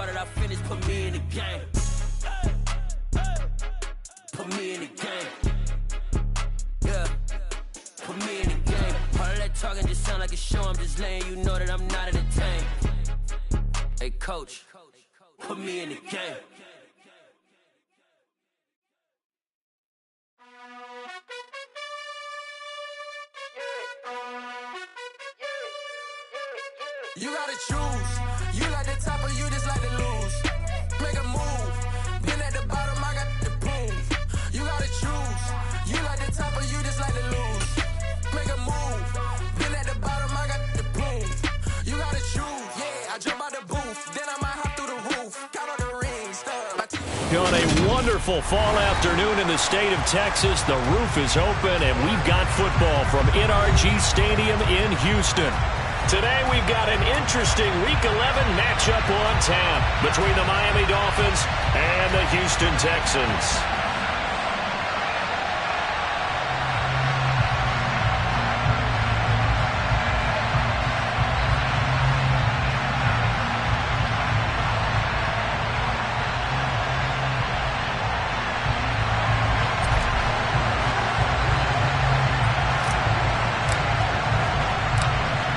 started, I finished, put me in the game. Put me in the game. Yeah. Put me in the game. All that talking just sound like a show. I'm just letting you know that I'm not entertained. Hey, coach, put me in the game. You gotta choose. You like the top or you just like to lose. Make a move. Been at the bottom, I got the proof. You gotta choose. You like the top or you just like to lose. Make a move. Been at the bottom, I got the proof. You gotta choose. Yeah, I jump out the booth. Then I might hop through the roof. Count on the rings. On a wonderful fall afternoon in the state of Texas, the roof is open, and we've got football from NRG Stadium in Houston. Today we've got an interesting Week 11 matchup on tap between the Miami Dolphins and the Houston Texans.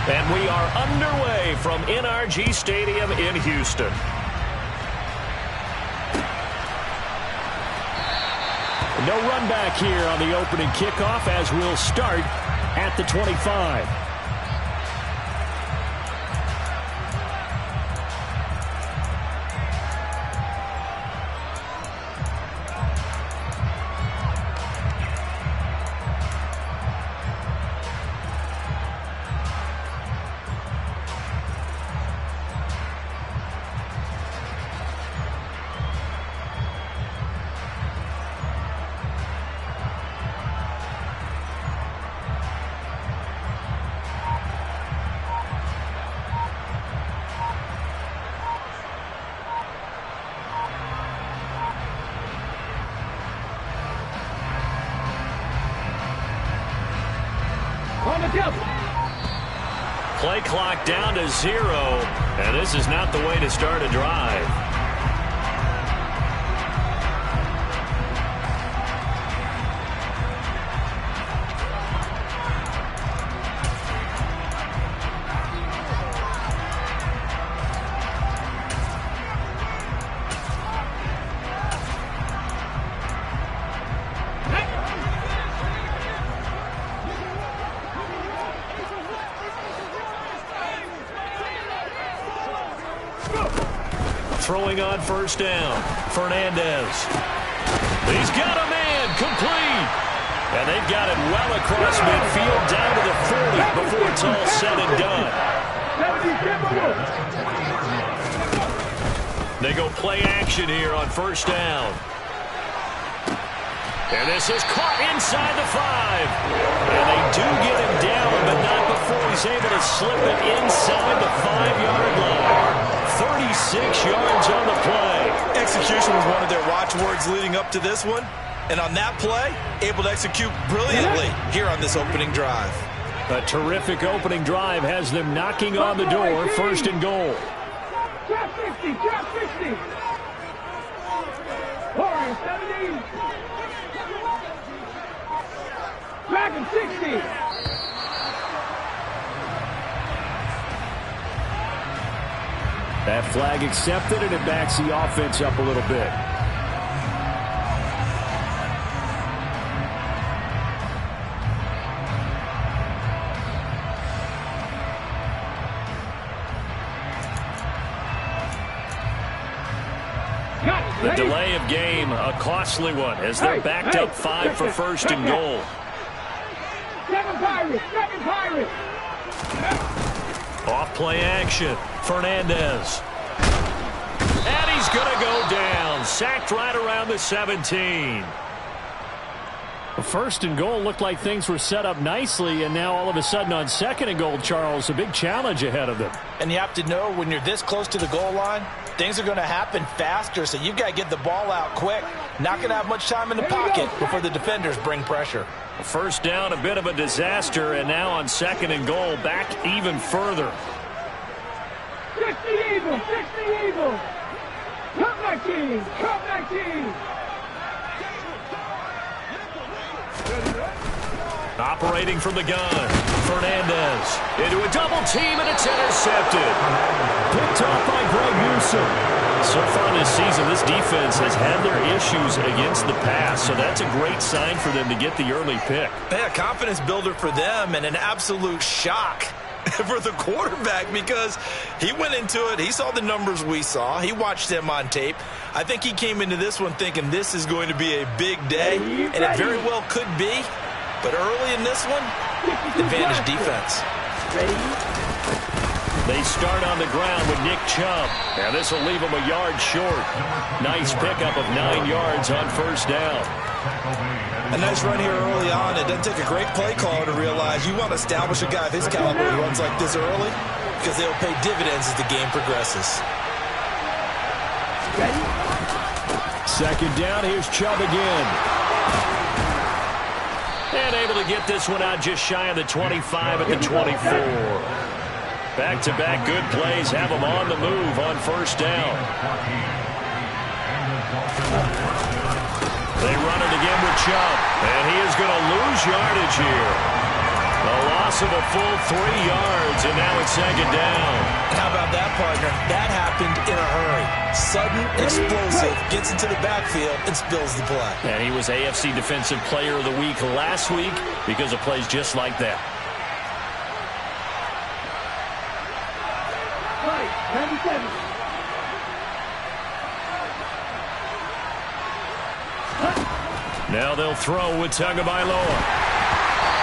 And we are underway from NRG Stadium in Houston. No run back here on the opening kickoff as we'll start at the 25. Play clock down to 0, and this is not the way to start a drive. Throwing on first down, Fernandez. He's got a man, complete. And they've got it well across midfield down to the 40 before it's all said and done. They go play action here on first down. And this is caught inside the 5. And they do get him down, but not before he's able to slip it inside the 5-yard line. 36 yards on the play. Execution was one of their watchwords leading up to this one. And on that play, able to execute brilliantly here on this opening drive. A terrific opening drive has them knocking on the door, first and goal. Drop 60, drop 60. Warriors 70. Dragon 60. That flag accepted, and it backs the offense up a little bit. The delay of game, a costly one, as they're backed up 5 for first and goal. Seven Pirates. Off play action, Fernandez. And he's going to go down, sacked right around the 17. First and goal looked like things were set up nicely, and now all of a sudden on second and goal, Charles, a big challenge ahead of them. And you have to know when you're this close to the goal line, things are going to happen faster, so you've got to get the ball out quick. Not going to have much time in the pocket before the defenders bring pressure. First down, a bit of a disaster, and now on second and goal, back even further. 60 Eagles. 19. Come 19. Operating from the gun, Fernandez into a double team, and it's intercepted. Picked off by Greg Newsome. So far this season, this defense has had their issues against the pass, so that's a great sign for them to get the early pick. Yeah, confidence builder for them and an absolute shock for the quarterback because he went into it. He saw the numbers we saw. He watched them on tape. I think he came into this one thinking this is going to be a big day, and it very well could be. But early in this one, advantage defense. They start on the ground with Nick Chubb. Now this will leave him a yard short. Nice pickup of 9 yards on first down. A nice run here early on. It doesn't take a great play caller to realize you want to establish a guy of his caliber who runs like this early because they'll pay dividends as the game progresses. Second down, here's Chubb again. And able to get this one out just shy of the 25 at the 24. Back-to-back good plays have them on the move on first down. They run it again with Chubb, and he is going to lose yardage here. A loss of a full 3 yards, and now it's second down. How about that, partner? That happened in a hurry. Sudden, explosive, gets into the backfield, and spills the play. And he was AFC Defensive Player of the Week last week because of plays just like that. Right, 97. Now they'll throw with Tagovailoa.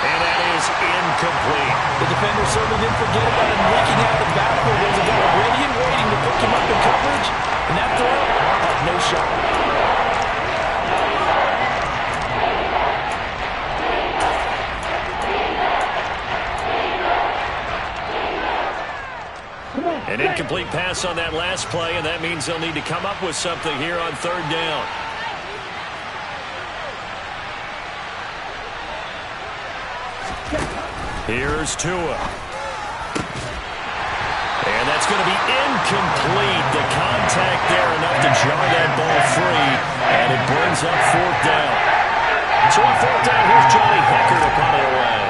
And that is incomplete. The defender certainly didn't forget about him leaking out the backfield. There's a guy ready and waiting to pick him up in coverage. And that throw had no shot. An incomplete pass on that last play, and that means they'll need to come up with something here on third down. Here's Tua. And that's going to be incomplete. The contact there enough to jar that ball free, and it brings up fourth down. So on fourth down, here's Johnny Hekker to punt it away.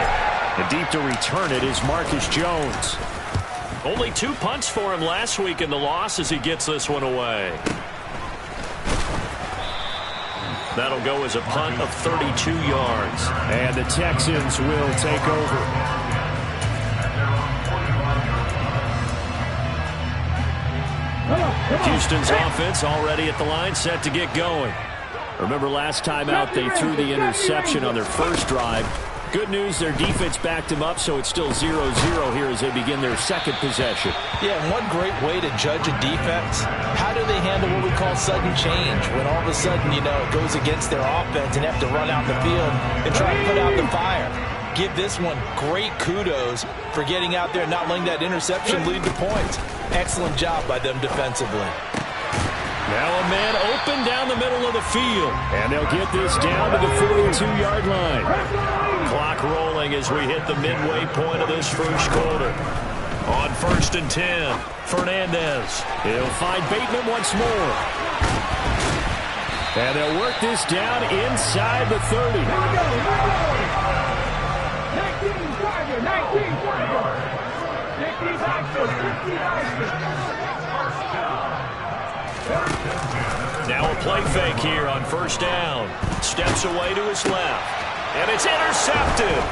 And deep to return it is Marcus Jones. Only 2 punts for him last week in the loss as he gets this one away. That'll go as a punt of 32 yards. And the Texans will take over. Houston's offense already at the line, set to get going. Remember last time out they threw the interception on their first drive. Good news, their defense backed him up, so it's still 0-0 here as they begin their second possession. Yeah, and one great way to judge a defense, how do they handle what we call sudden change? When all of a sudden, you know, it goes against their offense and have to run out the field and try to put out the fire. Give this one great kudos for getting out there and not letting that interception lead to points. Excellent job by them defensively. Now a man open down the middle of the field. And they'll get this down to the 42-yard line. Clock rolling as we hit the midway point of this first quarter. On 1st and 10, Fernandez. He'll find Bateman once more. And they'll work this down inside the 30. 19 Tiger, 19 Tiger. 60 Tiger, 60 Tiger. Now a play fake here on first down. Steps away to his left. And it's intercepted.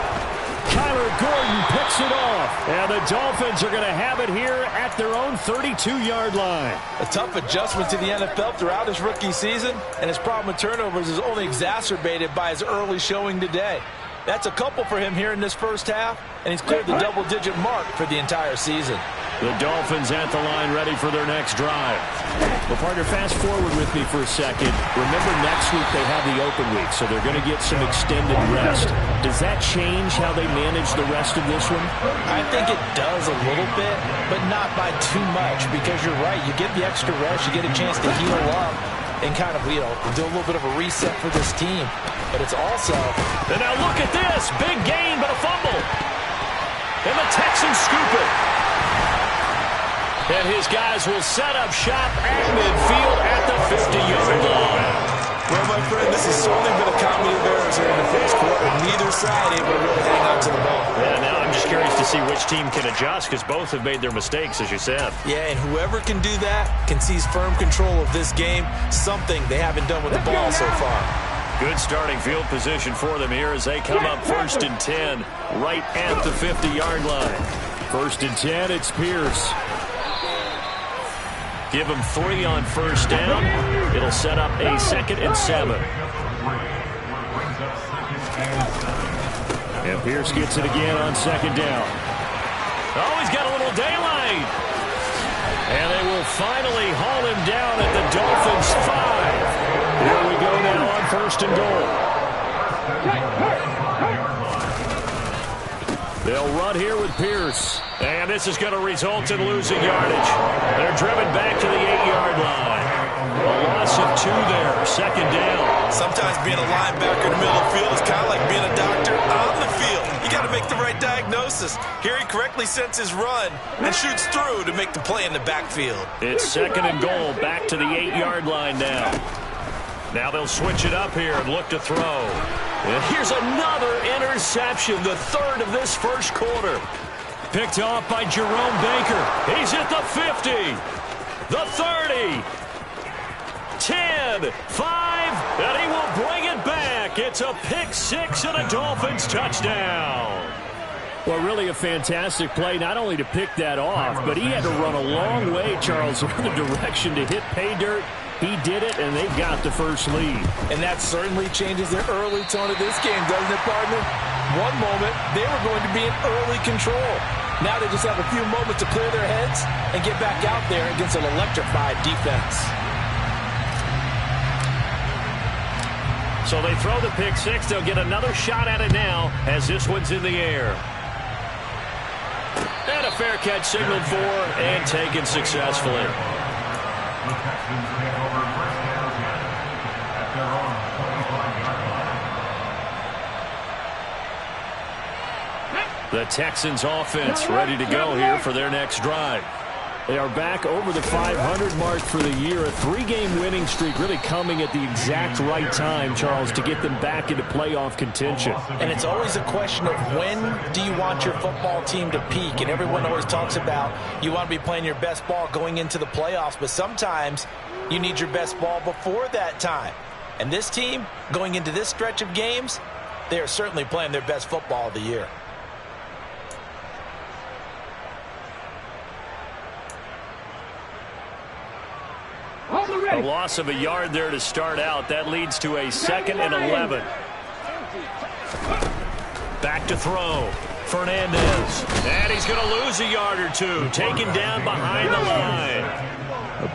Kyler Gordon picks it off. And the Dolphins are going to have it here at their own 32-yard line. A tough adjustment to the NFL throughout his rookie season, and his problem with turnovers is only exacerbated by his early showing today. That's a couple for him here in this first half, and he's cleared the double-digit mark for the entire season. The Dolphins at the line ready for their next drive. Well, partner, fast forward with me for a second. Remember, next week they have the open week, so they're going to get some extended rest. Does that change how they manage the rest of this one? I think it does a little bit, but not by too much, because you're right. You get the extra rest. You get a chance to heal up and kind of, you know, do a little bit of a reset for this team. But it's also... And now look at this. Big gain, but a fumble. And the Texans scoop it. And his guys will set up shop at midfield at the 50-yard first quarter. Neither side able to really hang on to the ball. Yeah, now I'm just curious to see which team can adjust because both have made their mistakes, as you said. Yeah, and whoever can do that can seize firm control of this game, something they haven't done with the ball so far. Good starting field position for them here as they come up 1st and 10 right at the 50-yard line. 1st and 10, it's Pierce. Give him 3 on 1st down. It'll set up a 2nd and 7. And Pierce gets it again on 2nd down. Oh, he's got a little daylight. And they will finally haul him down at the Dolphins' 5. Here we go now on 1st and goal. They'll run here with Pierce. And this is going to result in losing yardage. They're driven back to the 8-yard line. A loss of 2 there, 2nd down. Sometimes being a linebacker in the middle of the field is kind of like being a doctor on the field. You got to make the right diagnosis. Here he correctly sets his run and shoots through to make the play in the backfield. It's 2nd and goal, back to the 8-yard line now. Now they'll switch it up here and look to throw. And here's another interception, the 3rd of this first quarter. Picked off by Jerome Baker. He's at the 50, the 30, 10, 5, and he will bring it back. It's a pick 6 and a Dolphins touchdown. Well, really a fantastic play, not only to pick that off, but he had to run a long way, Charles, in the direction to hit pay dirt. He did it, and they've got the first lead. And that certainly changes the early tone of this game, doesn't it, partner? One moment, they were going to be in early control. Now they just have a few moments to clear their heads and get back out there against an electrified defense. So they throw the pick 6. They'll get another shot at it now as this one's in the air. And a fair catch signaled for and taken successfully. The Texans offense ready to go here for their next drive. They are back over the 500 mark for the year. A 3-game winning streak really coming at the exact right time, Charles, to get them back into playoff contention. And it's always a question of when do you want your football team to peak? And everyone always talks about you want to be playing your best ball going into the playoffs, but sometimes you need your best ball before that time. And this team, going into this stretch of games, they are certainly playing their best football of the year. A loss of a yard there to start out. That leads to a 2nd and 11. Back to throw. Fernandez. And he's going to lose a yard or 2. Taken down behind the line.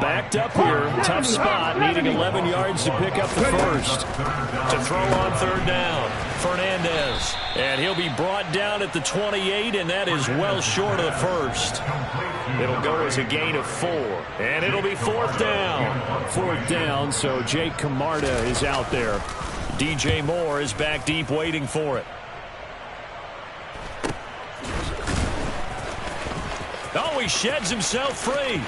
Backed up here. Tough spot. Needing 11 yards to pick up the first. To throw on 3rd down. Fernandez. And he'll be brought down at the 28, and that is well short of the first. It'll go as a gain of 4. And it'll be 4th down. 4th down, so Jake Camarda is out there. DJ Moore is back deep waiting for it. Oh, he sheds himself free.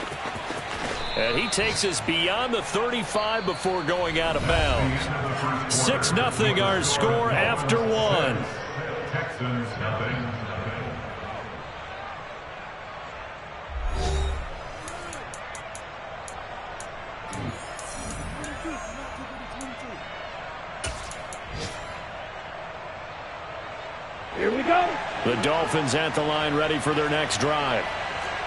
And he takes us beyond the 35 before going out of bounds. 6-0 our score after 1. Here we go. The Dolphins at the line ready for their next drive.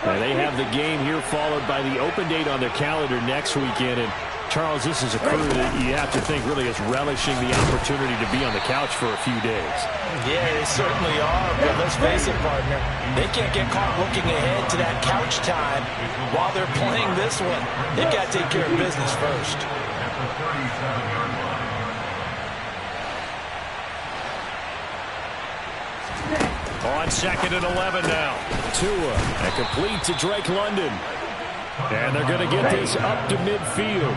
And they have the game here followed by the open date on their calendar next weekend. And Charles, this is a crew that you have to think really is relishing the opportunity to be on the couch for a few days. Yeah, they certainly are, but let's face it, partner. They can't get caught looking ahead to that couch time while they're playing this one. They've got to take care of business first. On 2nd and 11 now. Tua, and complete to Drake London. And they're going to get this up to midfield.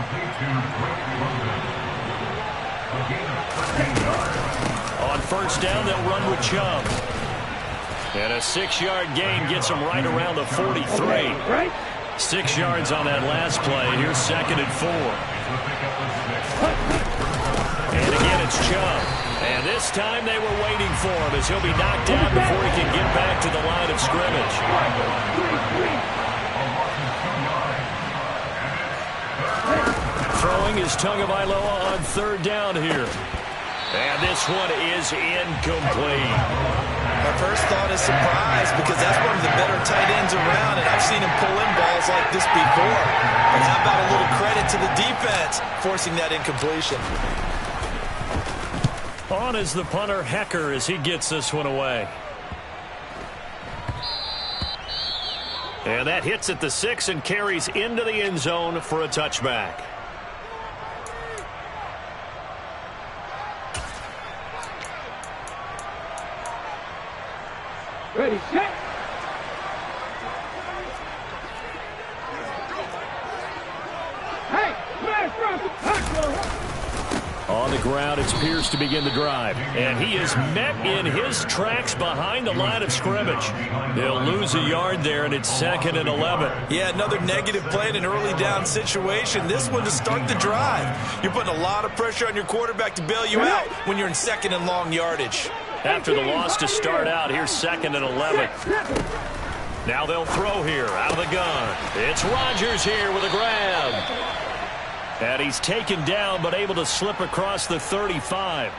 On 1st down, they'll run with Chubb. And a 6-yard gain gets them right around the 43. 6 yards on that last play. Here's 2nd and 4. And again, it's Chubb. And this time they were waiting for him as he'll be knocked down before he can get back to the line of scrimmage. Throwing is Tagovailoa on 3rd down here. And this one is incomplete. My first thought is surprise because that's one of the better tight ends around, and I've seen him pull in balls like this before. But how about a little credit to the defense forcing that incompletion? On is the punter, Hecker, as he gets this one away. And that hits at the 6 and carries into the end zone for a touchback. Ready, set. Hey, smash on the ground, it's Pierce to begin the drive. And he is met in his tracks behind the line of scrimmage. They'll lose a yard there, and it's 2nd and 11. Yeah, another negative play in an early down situation. This one to start the drive. You're putting a lot of pressure on your quarterback to bail you out when you're in 2nd and long yardage. After the loss to start out, here's 2nd and 11. Now they'll throw here out of the gun. It's Rodgers here with a grab. And he's taken down but able to slip across the 35.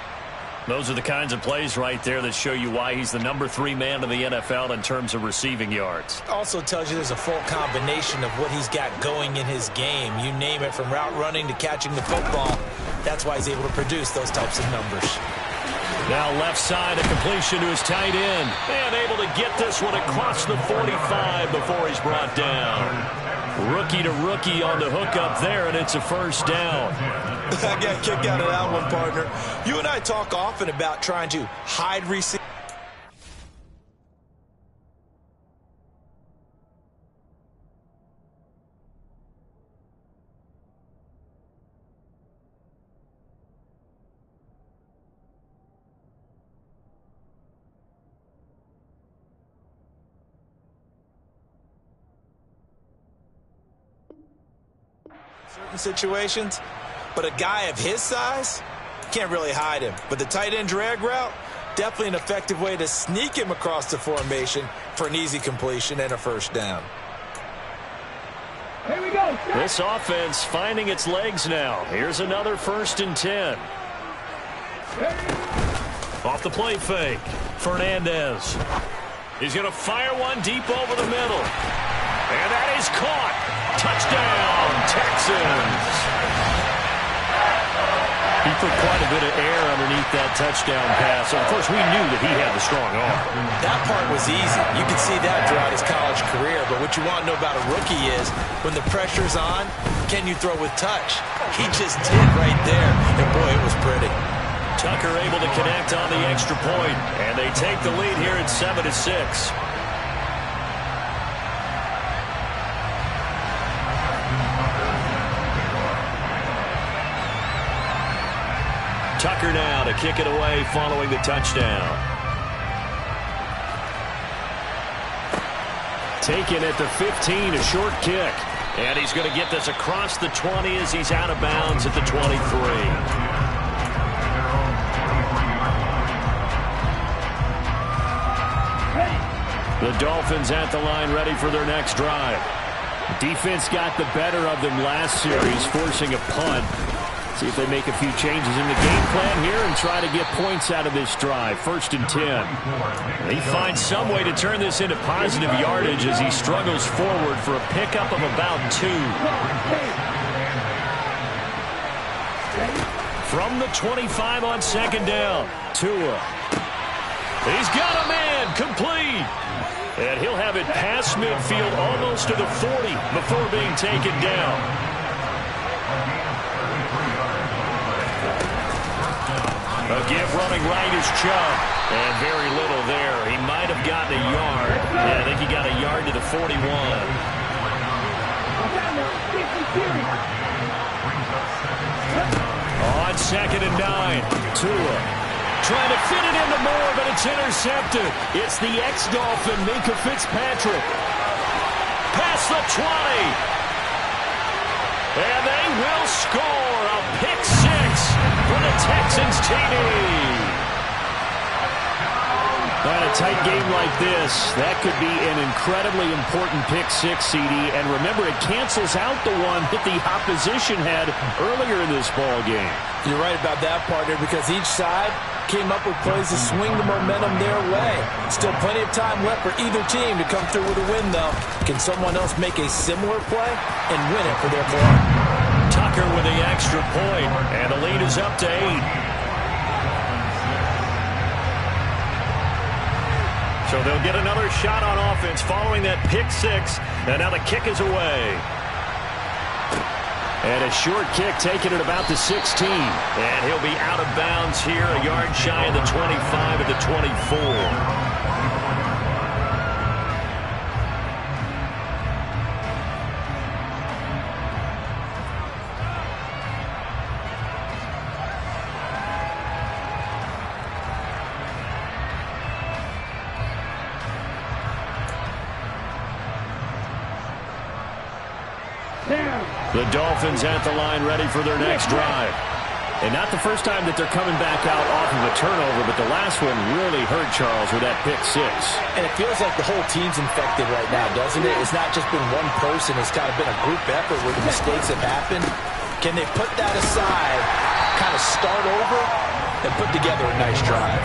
Those are the kinds of plays right there that show you why he's the number 3 man in the NFL in terms of receiving yards. Also tells you there's a full combination of what he's got going in his game. You name it, from route running to catching the football. That's why he's able to produce those types of numbers. Now left side, a completion to his tight end. And able to get this one across the 45 before he's brought down. Rookie to rookie on the hook up there, and it's a first down. I got a kick out of that one, partner. You and I talk often about trying to hide receivers. Certain situations, but a guy of his size can't really hide him. But the tight end drag route, definitely an effective way to sneak him across the formation for an easy completion and a first down. Here we go. This offense finding its legs now. Here's another 1st and 10. Off the play fake, Fernandez. He's going to fire one deep over the middle. And that is caught. Touchdown, Texans. He put quite a bit of air underneath that touchdown pass. Of course, we knew that he had the strong arm. That part was easy. You could see that throughout his college career. But what you want to know about a rookie is when the pressure's on, can you throw with touch? He just did right there. And, boy, it was pretty. Tucker able to connect on the extra point. And they take the lead here at 7-6. Tucker now to kick it away following the touchdown. Taken at the 15, a short kick. And he's going to get this across the 20 as he's out of bounds at the 23. The Dolphins at the line ready for their next drive. Defense got the better of them last series, forcing a punt. See if they make a few changes in the game plan here and try to get points out of this drive. 1st and 10. He finds some way to turn this into positive yardage as he struggles forward for a pickup of about 2. From the 25 on 2nd down, Tua. He's got a man, complete. And he'll have it past midfield almost to the 40 before being taken down. A give running right is Chubb. And very little there. He might have gotten a yard. Yeah, I think he got a yard to the 41. On 2nd and 9, Tua trying to fit it into Moore, but it's intercepted. It's the ex-Dolphin, Minkah Fitzpatrick. past the 20. And they will score a pick six for the Texans TD. And a tight game like this, that could be an incredibly important pick six, CD. And remember, it cancels out the one that the opposition had earlier in this ball game. You're right about that, partner, because each side came up with plays to swing the momentum their way. Still plenty of time left for either team to come through with a win, though. Can someone else make a similar play and win it for their club? Tucker with the extra point, and the lead is up to 8. So they'll get another shot on offense following that pick six. And now the kick is away. And a short kick taken at about the 16. And he'll be out of bounds here, a yard shy of the 25 at the 24. The Dolphins at the line ready for their next drive. And not the first time that they're coming back out off of a turnover, but the last one really hurt Charles with that pick six. And it feels like the whole team's infected right now, doesn't it? It's not just been one person. It's kind of been a group effort where the mistakes have happened. Can they put that aside, kind of start over, and put together a nice drive?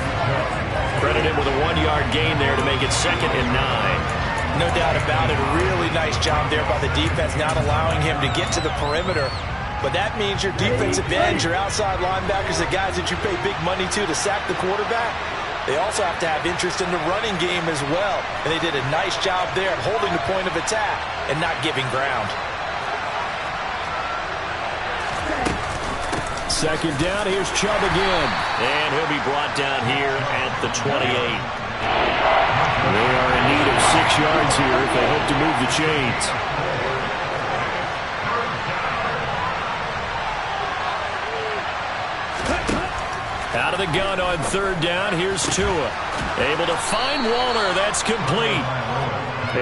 Credited with a 1-yard gain there to make it 2nd and 9. No doubt about it. A really nice job there by the defense, not allowing him to get to the perimeter. But that means your defensive ends, your outside linebackers, the guys that you pay big money to sack the quarterback, they also have to have interest in the running game as well. And they did a nice job there at holding the point of attack and not giving ground. 2nd down, here's Chubb again. And he'll be brought down here at the 28. They are in need of 6 yards here if they hope to move the chains. Out of the gun on 3rd down, here's Tua. Able to find Waller, that's complete.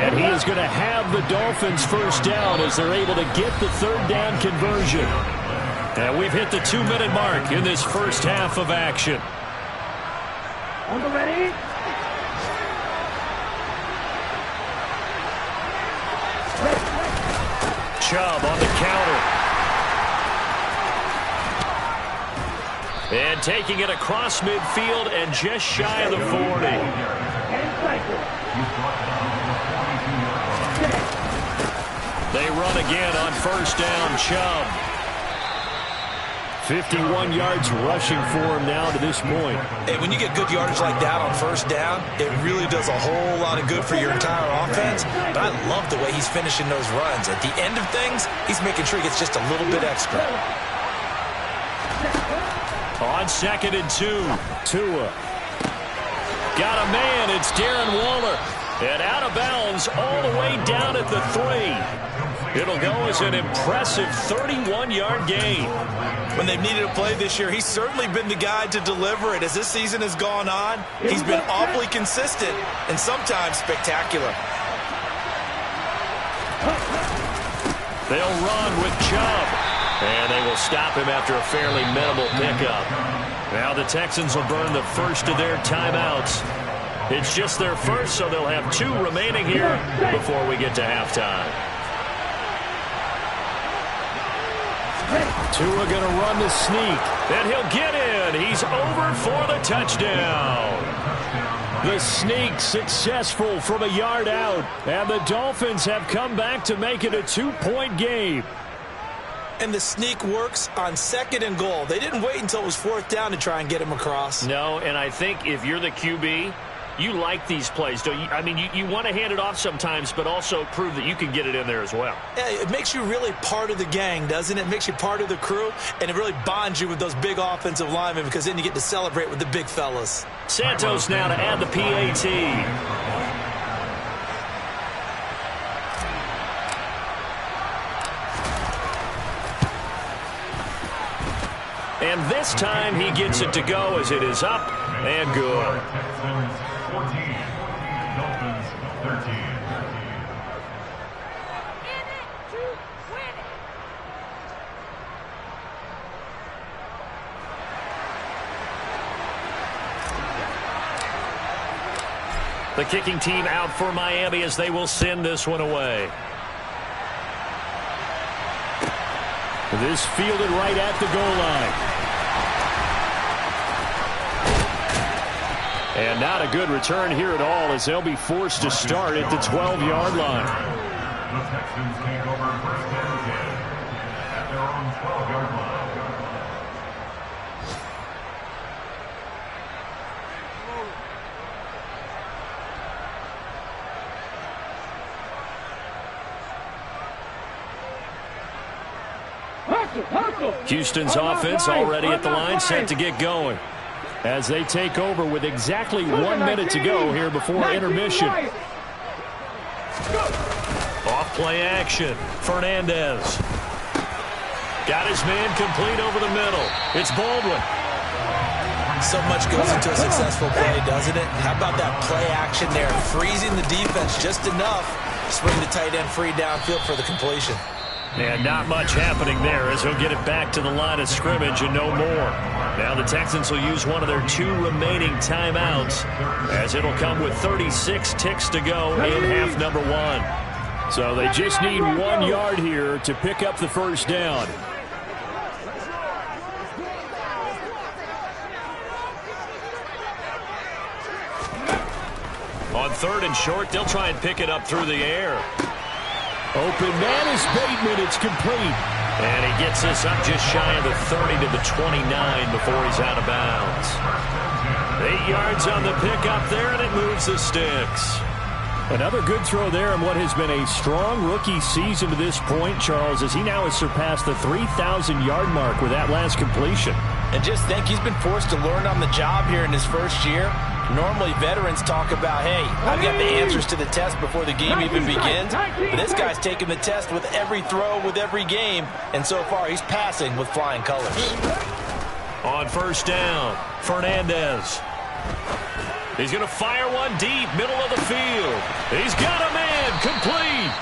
And he is going to have the Dolphins 1st down as they're able to get the 3rd down conversion. And we've hit the 2-minute mark in this first half of action. On the ready? Chubb on the counter. And taking it across midfield and just shy of the 40. They run again on 1st down, Chubb. 51 yards rushing for him now to this point. And when you get good yardage like that on 1st down, it really does a whole lot of good for your entire offense. But I love the way he's finishing those runs. At the end of things, he's making sure he gets just a little bit extra. On 2nd and 2, Tua. Got a man, it's Darren Waller. And out of bounds all the way down at the 3. It'll go as an impressive 31-yard gain. When they've needed a play this year, he's certainly been the guy to deliver it. As this season has gone on, he's been awfully consistent and sometimes spectacular. They'll run with Chubb. And they will stop him after a fairly minimal pickup. Now the Texans will burn the first of their timeouts. It's just their first, so they'll have 2 remaining here before we get to halftime. Tua going to run the sneak, and he'll get in. He's over for the touchdown. The sneak successful from a yard out, and the Dolphins have come back to make it a 2-point game. And the sneak works on 2nd and goal. They didn't wait until it was 4th down to try and get him across. No, and I think if you're the QB, you like these plays, don't you? I mean, you want to hand it off sometimes, but also prove that you can get it in there as well. Yeah, it makes you really part of the gang, doesn't it? It makes you part of the crew, and it really bonds you with those big offensive linemen because then you get to celebrate with the big fellas. Santos now to add the PAT. And this time he gets it to go as it is up and good. 14, Dolphins 13. The kicking team out for Miami as they will send this one away. This fielded right at the goal line. And not a good return here at all as they'll be forced to start at the 12-yard line. The Texans take over first and 10 at their own 12-yard line. Houston's offense already at the line, set to get going as they take over with exactly 1 minute to go here before intermission. Off play action. Fernandez. Got his man complete over the middle. It's Baldwin. So much goes into a successful play, doesn't it? How about that play action there? Freezing the defense just enough to swing the tight end free downfield for the completion. And not much happening there as he'll get it back to the line of scrimmage and no more. Now the Texans will use one of their 2 remaining timeouts as it'll come with 36 ticks to go in half number 1. So they just need 1 yard here to pick up the first down. On 3rd and short, they'll try and pick it up through the air. Open man is Bateman. It's complete. And he gets this up just shy of the 30 to the 29 before he's out of bounds. 8 yards on the pickup there, and it moves the sticks. Another good throw there in what has been a strong rookie season to this point, Charles, as he now has surpassed the 3,000-yard mark with that last completion. And just think, he's been forced to learn on the job here in his first year. Normally, veterans talk about, hey, I've got the answers to the test before the game even begins. But this guy's taking the test with every throw, with every game. And so far, he's passing with flying colors. On 1st down, Fernandez. He's going to fire one deep, middle of the field. He's got a man, complete.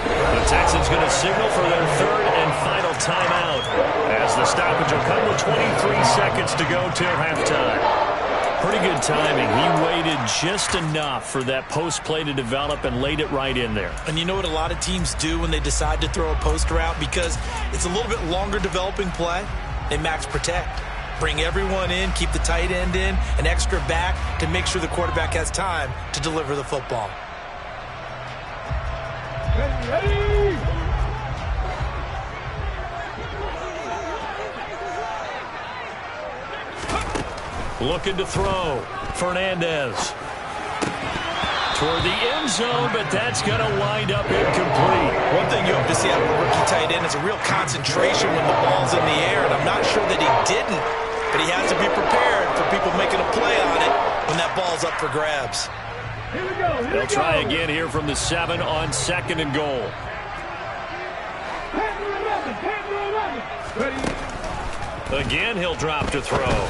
The Texans going to signal for their 3rd and final timeout as the stoppage will come with 23 seconds to go till halftime. Pretty good timing. He waited just enough for that post play to develop and laid it right in there. And you know what a lot of teams do when they decide to throw a post route? Because it's a little bit longer developing play, they max protect. Bring everyone in, keep the tight end in, an extra back to make sure the quarterback has time to deliver the football. Ready. Looking to throw. Fernandez. Toward the end zone, but that's going to wind up incomplete. One thing you hope to see out of a rookie tight end is a real concentration when the ball's in the air, and I'm not sure that he didn't, but he has to be prepared for people making a play on it when that ball's up for grabs. Here we go. They'll try again here from the 7 on 2nd and goal. Ready. Again, he'll drop to throw.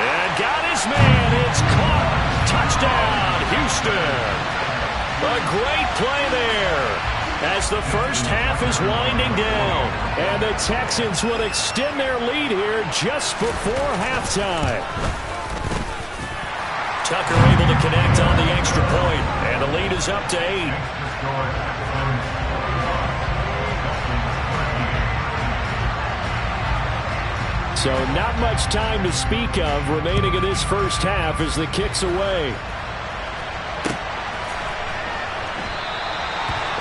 And got his man. It's caught. Touchdown, Houston. A great play there as the first half is winding down. And the Texans will extend their lead here just before halftime. Tucker able to connect on the extra point, and the lead is up to 8. So not much time to speak of remaining in this first half as the kick's away.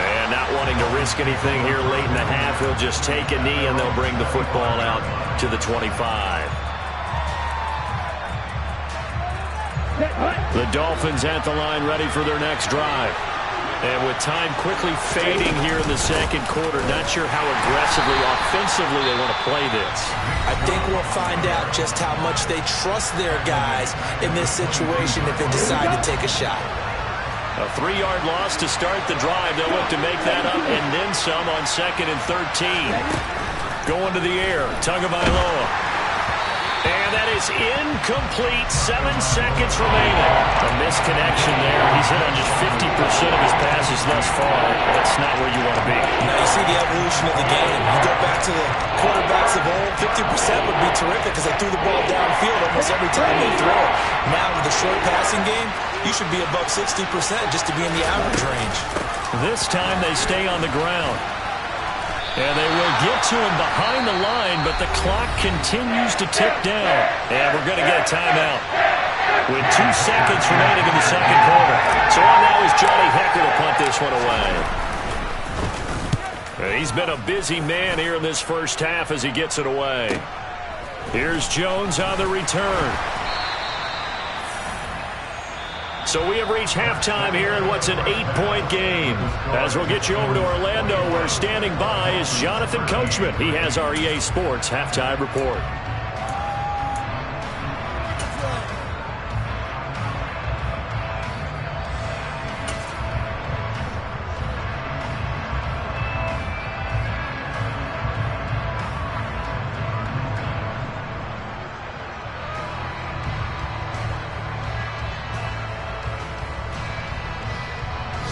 And not wanting to risk anything here late in the half, he'll just take a knee and they'll bring the football out to the 25. The Dolphins at the line ready for their next drive. And with time quickly fading here in the second quarter, not sure how aggressively, offensively they want to play this. I think we'll find out just how much they trust their guys in this situation if they decide to take a shot. A 3-yard loss to start the drive. They'll look to make that up and then some on 2nd and 13. Going to the air, Tagovailoa. And that is incomplete. 7 seconds remaining. A missed connection there. He's hit on just 50% of his passes thus far. That's not where you want to be. Now you see the evolution of the game. You go back to the quarterbacks of old, 50% would be terrific because they threw the ball downfield almost every time they throw it. Now with the short passing game, you should be above 60% just to be in the average range. This time they stay on the ground. And they will get to him behind the line, but the clock continues to tick down. And we're going to get a timeout with 2 seconds remaining in the second quarter. So on now is Johnny Hekker to punt this one away. He's been a busy man here in this first half as he gets it away. Here's Jones on the return. So we have reached halftime here in what's an 8-point game. As we'll get you over to Orlando, where standing by is Jonathan Coachman. He has our EA Sports halftime report.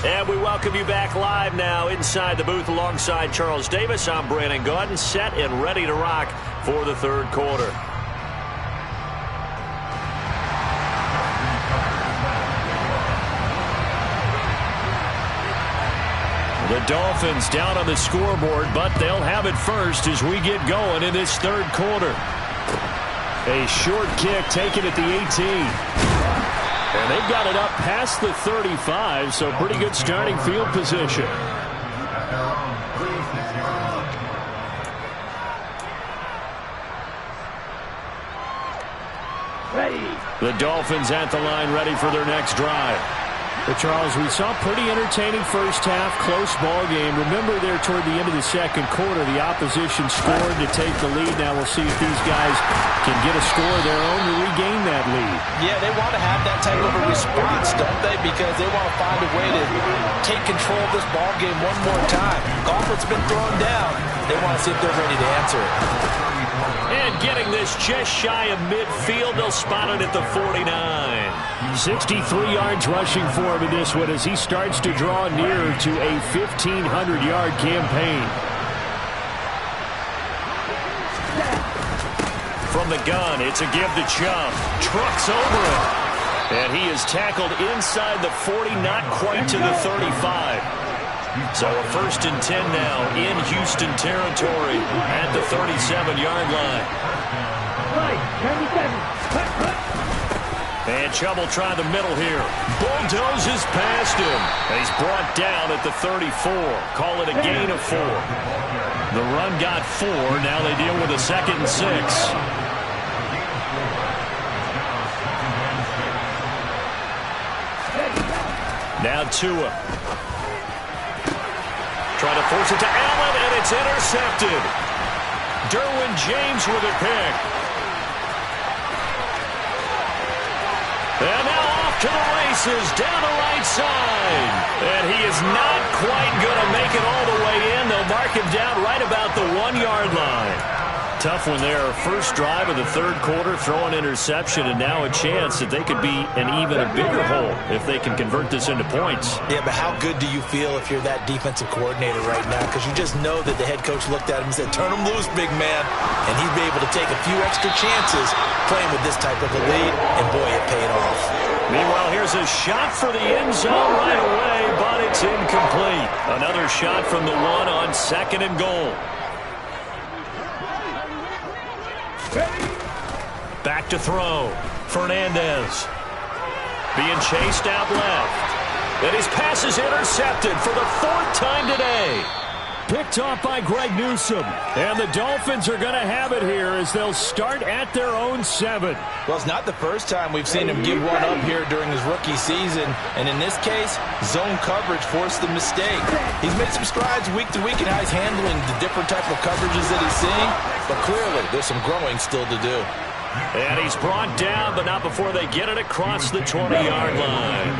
And we welcome you back live now inside the booth alongside Charles Davis. I'm Brandon Gaudin, set and ready to rock for the third quarter. The Dolphins down on the scoreboard, but they'll have it first as we get going in this third quarter. A short kick taken at the 18. And they've got it up past the 35, so pretty good starting field position. The Dolphins at the line, ready for their next drive. But Charles, we saw pretty entertaining first half, close ball game. Remember there toward the end of the second quarter, the opposition scored to take the lead. Now we'll see if these guys can get a score of their own to regain that lead. Yeah, they want to have that type of a response, don't they? Because they want to find a way to take control of this ball game one more time. Gauntlet's been thrown down. They want to see if they're ready to answer it. And getting this just shy of midfield, they'll spot it at the 49. 63 yards rushing for him in this one as he starts to draw nearer to a 1,500-yard campaign. From the gun, it's a give to Chubb. Trucks over him. And he is tackled inside the 40, not quite to the 35. So a 1st and 10 now in Houston territory at the 37-yard line. And Chubb will try the middle here. Bulldozes past him. And he's brought down at the 34. Call it a gain of 4. The run got 4. Now they deal with a 2nd and 6. Now Tua. Trying to force it to Allen, and it's intercepted. Derwin James with a pick. And now off to the races, down the right side. And he is not quite going to make it all the way in. They'll mark him down right about the 1-yard line. Tough one there. First drive of the third quarter, throw an interception, and now a chance that they could be in even a bigger hole if they can convert this into points. Yeah, but how good do you feel if you're that defensive coordinator right now? Because you just know that the head coach looked at him and said, turn him loose, big man. And he'd be able to take a few extra chances playing with this type of a lead, and boy, it paid off. Meanwhile, here's a shot for the end zone right away, but it's incomplete. Another shot from the 1 on 2nd and goal. Back to throw. Fernandez. Being chased out left. And his pass is intercepted for the 4th time today. Picked off by Greg Newsome. And the Dolphins are going to have it here as they'll start at their own 7. Well, it's not the first time we've seen him give one up here during his rookie season. And in this case, zone coverage forced the mistake. He's made some strides week to week in how he's handling the different type of coverages that he's seeing. But clearly, there's some growing still to do. And he's brought down, but not before they get it across the 20-yard line.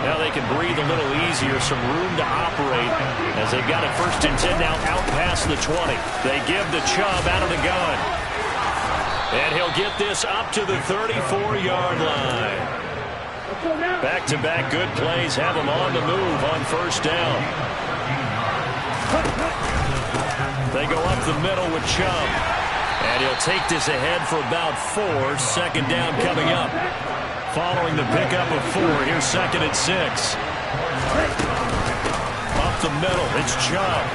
Now they can breathe a little easier, some room to operate as they've got it 1st and 10 now out past the 20. They give the Chubb out of the gun. And he'll get this up to the 34-yard line. Back-to-back good plays have him on the move on 1st down. They go up the middle with Chubb. And he'll take this ahead for about 4. Second down coming up. Following the pickup of 4, here's 2nd and 6. Up the middle, it's Chubb.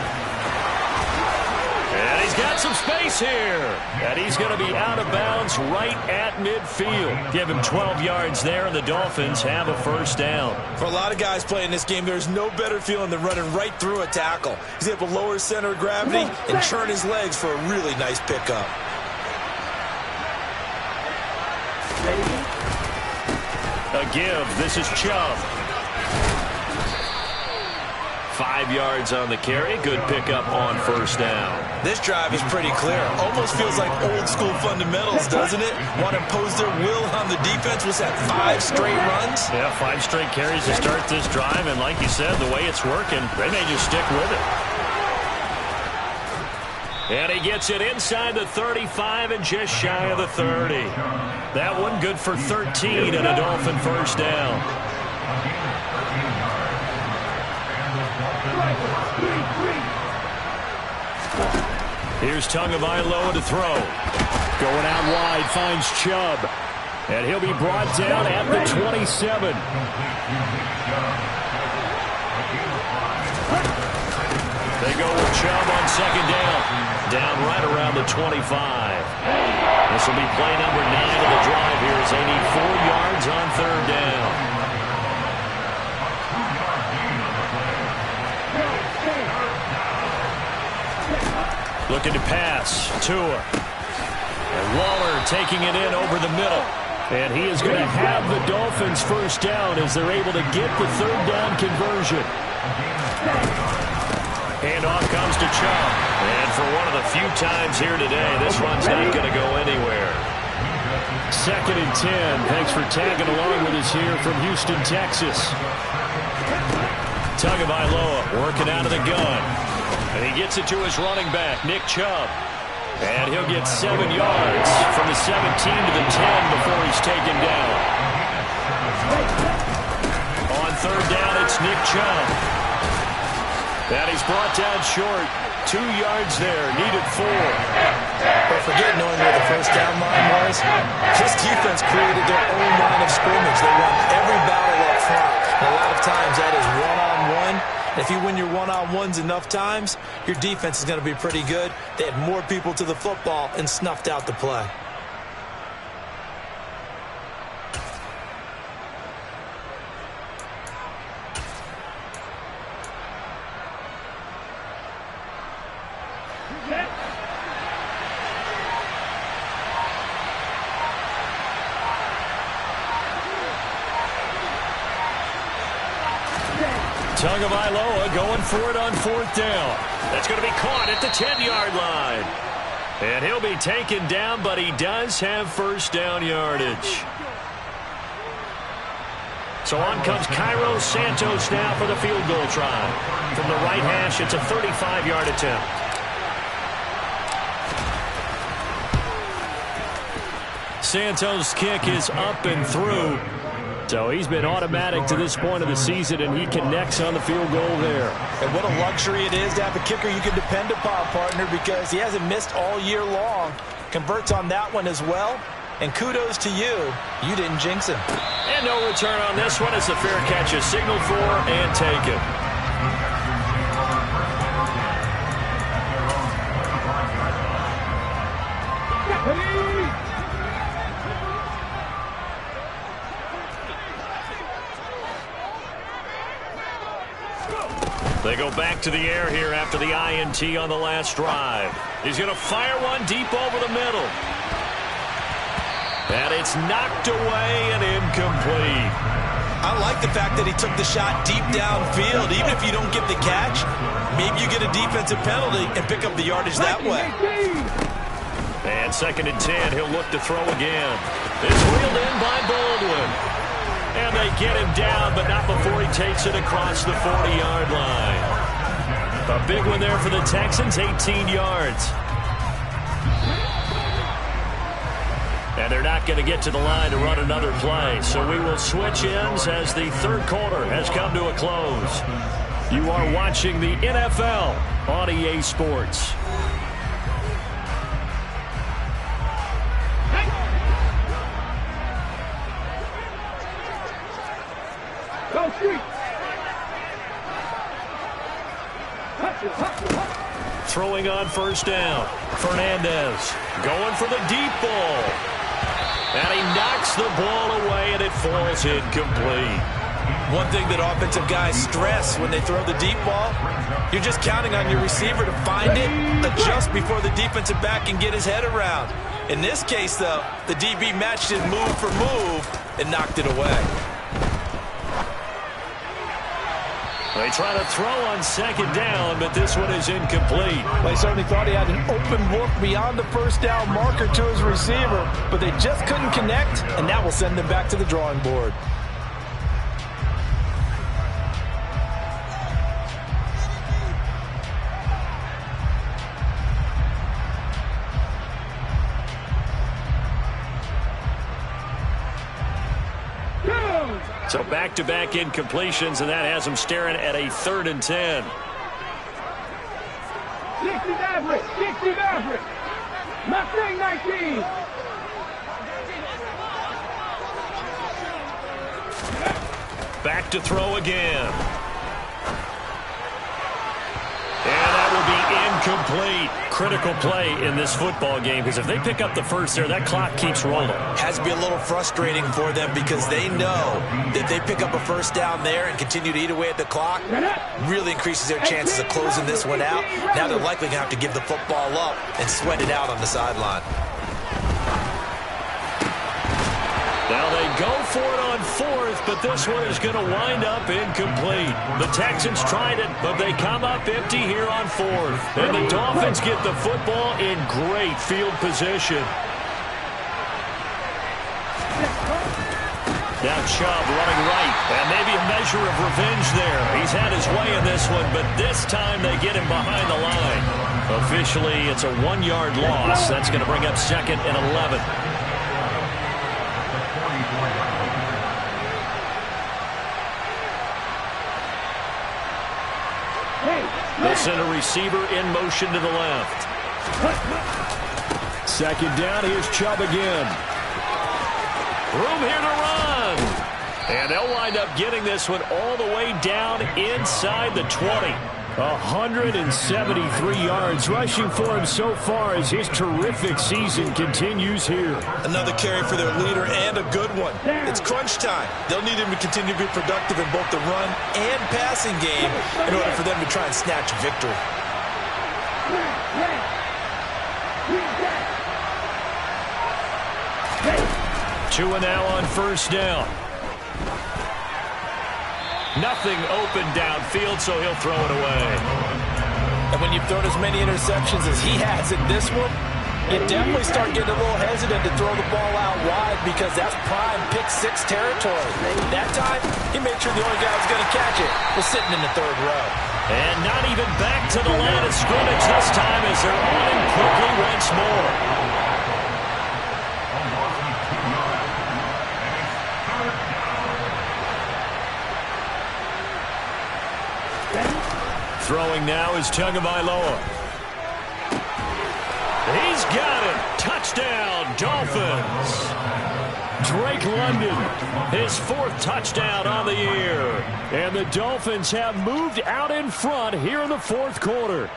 And he's got some space here. And he's going to be out of bounds right at midfield. Give him 12 yards there, and the Dolphins have a first down. For a lot of guys playing this game, there's no better feeling than running right through a tackle. He's able to lower his center of gravity and churn his legs for a really nice pickup. A give. This is Chubb. 5 yards on the carry. Good pickup on first down. This drive is pretty clear. Almost feels like old school fundamentals, doesn't it? Want to impose their will on the defense. Was that 5 straight runs? Yeah, 5 straight carries to start this drive. And like you said, the way it's working, they may just stick with it. And he gets it inside the 35 and just shy of the 30. That one good for 13 and a Dolphin first down. Here's Tagovailoa to throw. Going out wide, finds Chubb. And he'll be brought down at the 27. They go with Chubb on second down. Down right around the 25. This will be play number 9 of the drive here as they need 4 yards on third down. Looking to pass. Tua. And Waller taking it in over the middle. And he is going to have the Dolphins first down as they're able to get the third down conversion. Handoff comes to Chubb. And for one of the few times here today, this run's not going to go anywhere. 2nd and 10. Thanks for tagging along with us here from Houston, Texas. Tagovailoa working out of the gun. And he gets it to his running back, Nick Chubb. And he'll get 7 yards from the 17 to the 10 before he's taken down. On third down, it's Nick Chubb. And he's brought down short. 2 yards there, needed 4. But forget knowing where the first down line was. This defense created their own line of scrimmage. They won every battle up front. And a lot of times that is one-on-one. If you win your one-on-ones enough times, your defense is going to be pretty good. They had more people to the football and snuffed out the play. Tagovailoa going for it on fourth down. That's going to be caught at the 10-yard line. And he'll be taken down, but he does have first down yardage. So on comes Cairo Santos now for the field goal try. From the right hash, it's a 35-yard attempt. Santos' kick is up and through. So he's been automatic to this point of the season, and he connects on the field goal there. And what a luxury it is to have a kicker you can depend upon, partner, because he hasn't missed all year long. Converts on that one as well. And kudos to you. You didn't jinx him. And no return on this one as the fair catch is signaled for and taken. They go back to the air here after the INT on the last drive. He's going to fire one deep over the middle. And it's knocked away and incomplete. I like the fact that he took the shot deep downfield. Even if you don't get the catch, maybe you get a defensive penalty and pick up the yardage that way. And 2nd and 10, he'll look to throw again. It's wheeled in by Baldwin. And they get him down, but not before he takes it across the 40-yard line. A big one there for the Texans, 18 yards. And they're not going to get to the line to run another play. So we will switch ends as the third quarter has come to a close. You are watching the NFL on EA Sports. throwing on first down. Fernandez going for the deep ball. And he knocks the ball away, and it falls incomplete. One thing that offensive guys stress when they throw the deep ball, you're just counting on your receiver to find it, adjust before the defensive back can get his head around. In this case, though, the DB matched it move for move and knocked it away. They try to throw on second down, but this one is incomplete. They certainly thought he had an open look beyond the first down marker to his receiver, but they just couldn't connect, and that will send them back to the drawing board. So back-to-back incompletions, and that has them staring at a 3rd and 10. 60 average, 60 average. Mustang 19. Back to throw again. And that will be incomplete. Critical play in this football game, because if they pick up the first there, that clock keeps rolling. Has to be a little frustrating for them because they know that they pick up a first down there and continue to eat away at the clock, really increases their chances of closing this one out. Now they're likely going to have to give the football up and sweat it out on the sideline. Now they go for it on 4th, but this one is going to wind up incomplete. The Texans tried it, but they come up empty here on 4th. And the Dolphins get the football in great field position. Now Chubb running right, and maybe a measure of revenge there. He's had his way in this one, but this time they get him behind the line. Officially, it's a 1-yard loss. That's going to bring up 2nd and 11. They'll send a receiver in motion to the left. 2nd down, here's Chubb again. Room here to run. And they'll wind up getting this one all the way down inside the 20. 173 yards rushing for him so far as his terrific season continues here. Another carry for their leader and a good one. It's crunch time. They'll need him to continue to be productive in both the run and passing game in order for them to try and snatch victory. Two and now on first down. Nothing open downfield, so he'll throw it away. And when you've thrown as many interceptions as he has in this one, you definitely start getting a little hesitant to throw the ball out wide because that's prime pick-6 territory. That time, he made sure the only guy who was going to catch it was sitting in the 3rd row. And not even back to the line of scrimmage this time as they're on him quickly once more. Throwing now is Tagovailoa. He's got it. Touchdown, Dolphins. Drake London, his 4th touchdown on the year. And the Dolphins have moved out in front here in the 4th quarter.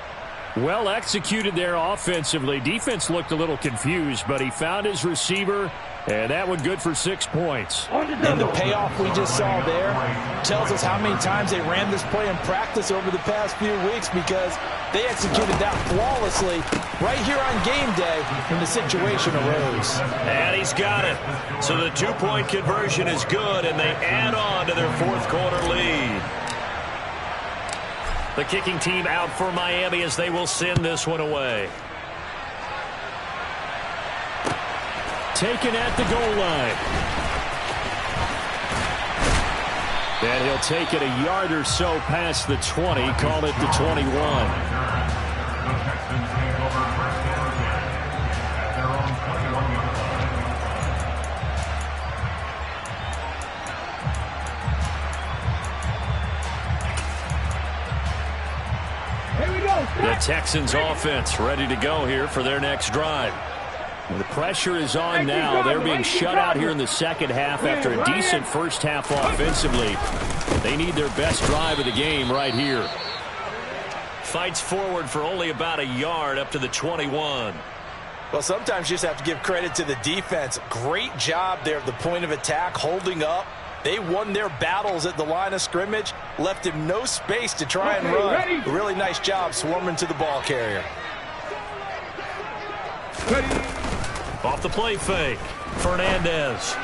Well executed there offensively. Defense looked a little confused, but he found his receiver, and that one good for 6 points. And the payoff we just saw there tells us how many times they ran this play in practice over the past few weeks because they executed that flawlessly right here on game day when the situation arose. And he's got it. So the 2-point conversion is good, and they add on to their 4th quarter lead. The kicking team out for Miami as they will send this one away. Taken at the goal line. And he'll take it a yard or so past the 20, call it the 21. The Texans offense ready to go here for their next drive. The pressure is on now. They're being shut out here in the second half after a decent first half offensively. They need their best drive of the game right here. fights forward for only about a yard up to the 21. Well, sometimes you just have to give credit to the defense. Great job there at the point of attack, holding up. They won their battles at the line of scrimmage, left him no space to try and run. Ready. A really nice job swarming to the ball carrier. Off the play fake, Fernandez.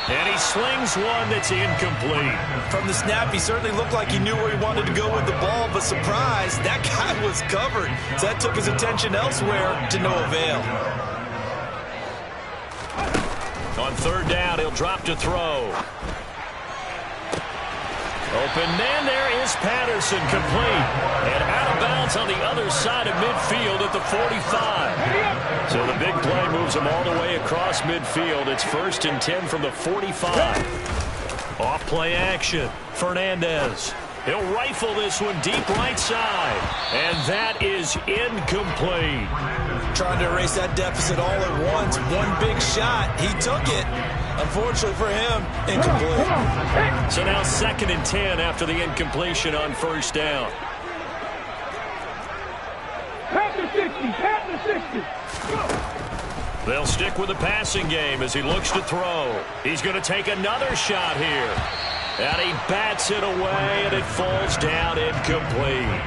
And he slings one that's incomplete. From the snap, he certainly looked like he knew where he wanted to go with the ball, but surprise, that guy was covered. So that took his attention elsewhere to no avail. On third down, he'll drop to throw. Open man, there is Patterson, complete. And out of bounds on the other side of midfield at the 45. So the big play moves him all the way across midfield. It's 1st and 10 from the 45. Off play action, Fernandez. He'll rifle this one deep right side. And that is incomplete. Trying to erase that deficit all at once. One big shot. He took it. Unfortunately for him, incomplete. So now 2nd and 10 after the incompletion on first down. Pat the 60, pat the 60. They'll stick with the passing game as he looks to throw. He's going to take another shot here. And he bats it away, and it falls down incomplete.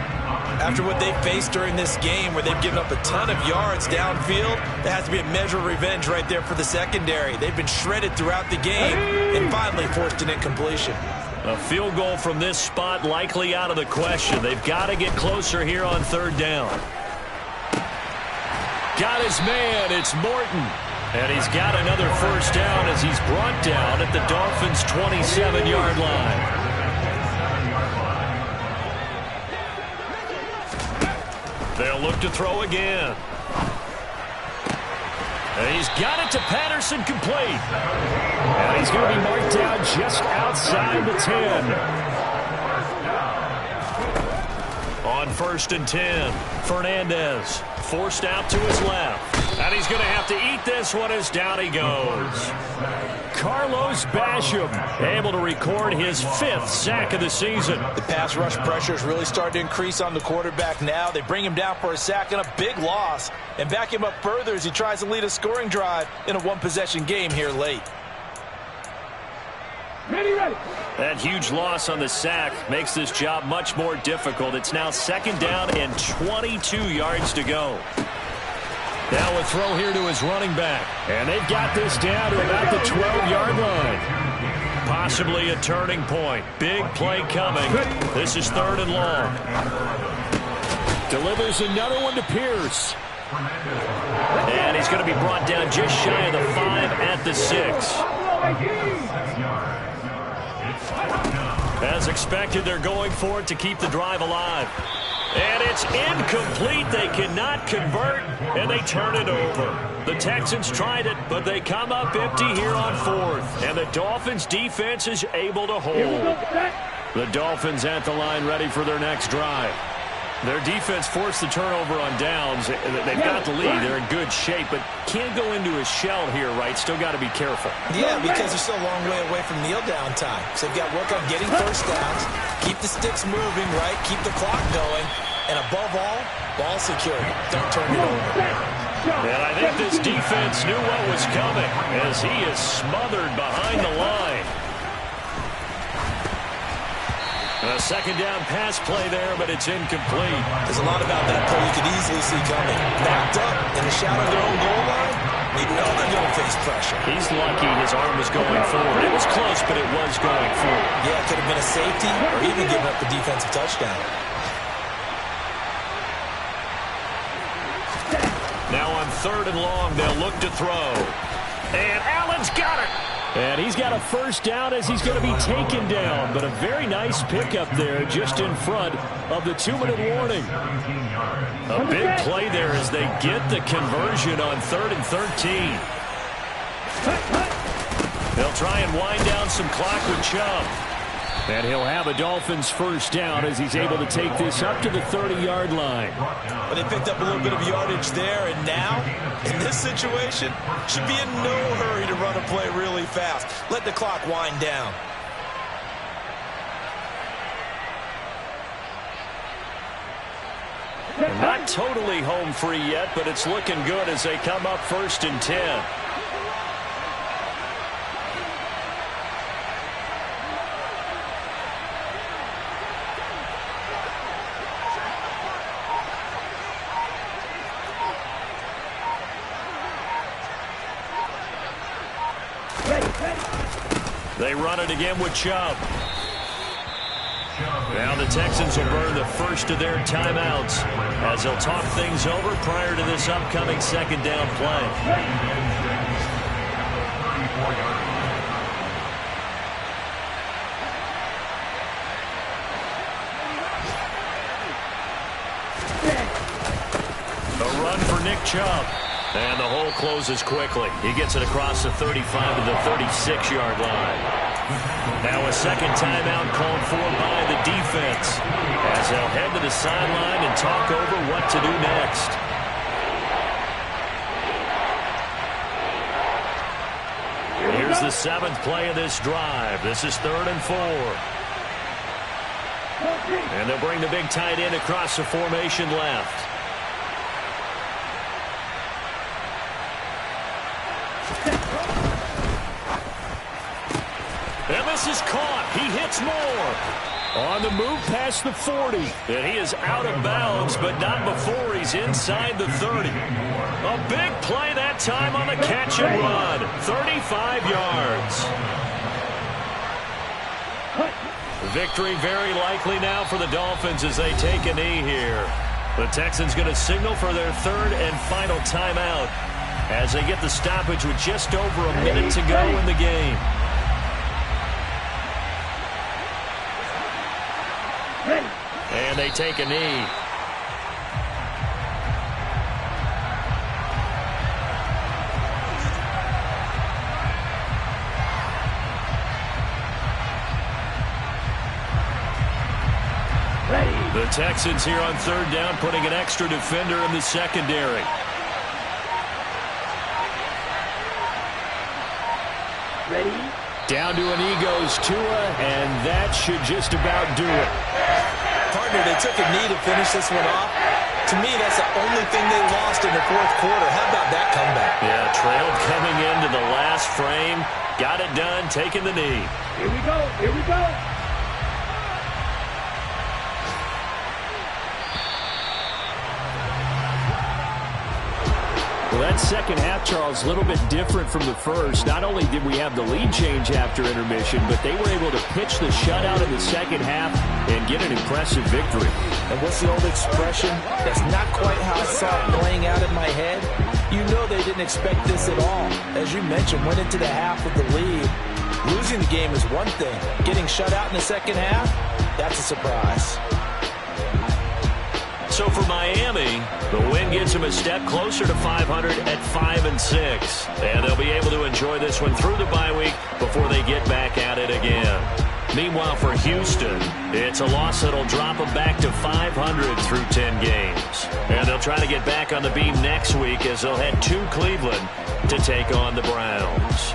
After what they faced during this game where they've given up a ton of yards downfield, there has to be a measure of revenge right there for the secondary. They've been shredded throughout the game and finally forced an incompletion. A field goal from this spot likely out of the question. They've got to get closer here on third down. Got his man. It's Morton. And he's got another first down as he's brought down at the Dolphins' 27-yard line. They'll look to throw again. And he's got it to Patterson, complete. And he's going to be marked down just outside the 10. On 1st and 10, Fernandez forced out to his left. And he's going to have to eat this one as down he goes. Carlos Basham able to record his 5th sack of the season. The pass rush pressure is really starting to increase on the quarterback now. They bring him down for a sack and a big loss and back him up further as he tries to lead a scoring drive in a one-possession game here late. Ready. That huge loss on the sack makes this job much more difficult. It's now 2nd down and 22 yards to go. Now a throw here to his running back. And they've got this down to about the 12-yard line. Possibly a turning point. Big play coming. This is 3rd and long. Delivers another one to Pierce. And he's going to be brought down just shy of the 5 at the 6. As expected, they're going for it to keep the drive alive. And it's incomplete. They cannot convert, and they turn it over. The Texans tried it, but they come up empty here on 4th. And the Dolphins' defense is able to hold. The Dolphins at the line ready for their next drive. Their defense forced the turnover on downs. They've got the lead. They're in good shape, but can't go into a shell here, right? Still got to be careful. Yeah, because they're still a long way away from kneel down time. So they've got to work on getting first downs, keep the sticks moving, right? Keep the clock going, and above all, ball security. Don't turn it over. And I think this defense knew what was coming as he is smothered behind the line. A 2nd down pass play there, but it's incomplete. There's a lot about that play you could easily see coming. Backed up in the shadow of their own goal line, they know they're going to face pressure. He's lucky his arm was going forward. It was close, but it was going forward. Yeah, it could have been a safety or even giving up the defensive touchdown. Now on 3rd and long, they'll look to throw. And Allen's got it. And he's got a first down as he's going to be taken down. But a very nice pickup there just in front of the 2-minute warning. A big play there as they get the conversion on 3rd and 13. They'll try and wind down some clock with Chubb. And he'll have a Dolphins first down as he's able to take this up to the 30-yard line. But they picked up a little bit of yardage there, and now, in this situation, should be in no hurry to run a play really fast. Let the clock wind down. Not totally home free yet, but it's looking good as they come up 1st and 10. They run it again with Chubb. Now the Texans will burn the first of their timeouts as they'll talk things over prior to this upcoming 2nd down play. A run for Nick Chubb. And the hole closes quickly. He gets it across the 35 to the 36-yard line. Now a 2nd timeout called for by the defense as they'll head to the sideline and talk over what to do next. Here's the 7th play of this drive. This is 3rd and 4. And they'll bring the big tight end across the formation left. And this is caught. He hits Moore. On the move past the 40. And he is out of bounds, but not before he's inside the 30. A big play that time on the catch and run. 35 yards. Victory very likely now for the Dolphins as they take a knee here. The Texans going to signal for their 3rd and final timeout as they get the stoppage with just over a minute to go in the game. And they take a knee. The Texans here on 3rd down putting an extra defender in the secondary. Ready? Down to a knee goes Tua, and that should just about do it. Partner, they took a knee to finish this one off. To me, that's the only thing they lost in the 4th quarter. How about that comeback? Yeah, trailed coming into the last frame. Got it done, taking the knee. Here we go. Here we go. Well, that second half, Charles, a little bit different from the first. Not only did we have the lead change after intermission, but they were able to pitch the shutout in the second half and get an impressive victory. And what's the old expression? That's not quite how I saw it playing out in my head. You know they didn't expect this at all. As you mentioned, went into the half with the lead. Losing the game is one thing. Getting shut out in the second half, that's a surprise. So for Miami, the win gets them a step closer to 500 at 5-6. And they'll be able to enjoy this one through the bye week before they get back at it again. Meanwhile, for Houston, it's a loss that'll drop them back to 500 through 10 games. And they'll try to get back on the beam next week as they'll head to Cleveland to take on the Browns.